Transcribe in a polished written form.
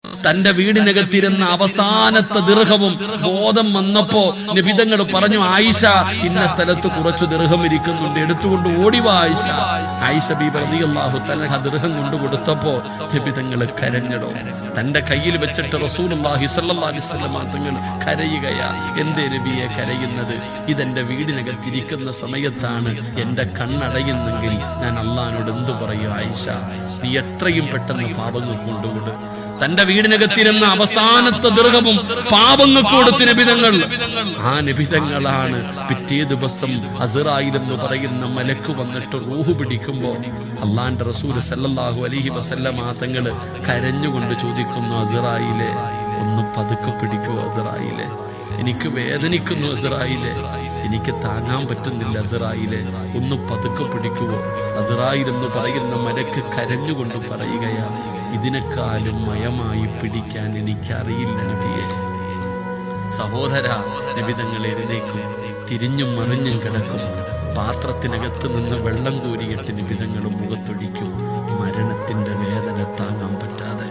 തന്റെ വീടിനകത്തിരുന്ന അവസാനത്തെ ദിർഹവും ബോധം വന്നപ്പോ നബിതങ്ങൾ പറഞ്ഞു, ആയിഷ ഇന്ന സ്ഥലത്ത് കുറച്ചു ദിർഹം ഇരിക്കുന്നുണ്ട്, എടുത്തുകൊണ്ട് ഓടിവാ ആയിഷ. ആയിഷ ബീബി റളിയല്ലാഹു തആല ദിർഹം കൊണ്ടു കൊടുത്തപ്പോ നബിതങ്ങൾ കരഞ്ഞടോ. തന്റെ കയ്യിൽ വെച്ചിട്ട് റസൂലുള്ളാഹി സ്വല്ലല്ലാഹു അലൈഹി വസല്ലം തങ്ങൾ കരയുകയാ. എന്തേ നബിയെ കരയുന്നത്? ഇതെന്റെ വീടിനകത്തിരിക്കുന്ന സമയത്താണ് എന്റെ കണ്ണടയുന്നെങ്കിൽ ഞാൻ അള്ളാഹിനോട് എന്തു പറയും? ആയിഷ, നീ എത്രയും പെട്ടെന്ന് പാപങ്ങൾ കൊണ്ടുകൊടു. തന്റെ വീടിനകത്തിരുന്ന അവസാനത്തെ ദിർഹവും പാപങ്ങൾക്ക് കൊടുത്ത നബിതങ്ങൾ. ആ നബിതങ്ങളാണ് പിറ്റേ ദിവസം അസ്റായിൽ എന്ന് പറയുന്ന മലക്ക് വന്നിട്ട് റൂഹ് പിടിക്കുമ്പോ അള്ളാന്റെ റസൂൽ സല്ലല്ലാഹു അലൈഹി വസല്ലമ തങ്ങള് കരഞ്ഞുകൊണ്ട് ചോദിക്കുന്നു, അസ്റായിലെ ഒന്ന് പതുക്കെ പിടിക്കൂ അസ്റായിലെ, എനിക്ക് വേദനിക്കുന്നു അസ്റായിലെ, എനിക്ക് താങ്ങാൻ പറ്റുന്നില്ല അസ്റായിലെ, ഒന്ന് പതുക്കെ പിടിക്കുവോ? അസ്റായിൽ എന്ന് പറയുന്ന മലക്ക് കരഞ്ഞുകൊണ്ട് പറയുകയാ, ഇതിനേക്കാളും മയമായി പിടിക്കാൻ എനിക്കറിയില്ല നബിയെ. സഹോദര, നബിതങ്ങൾ എഴുന്നേക്കും, തിരിഞ്ഞും മറിഞ്ഞും കിടക്കും. പാത്രത്തിനകത്ത് നിന്ന് വെള്ളം കോരിയിട്ട് നബിതങ്ങൾ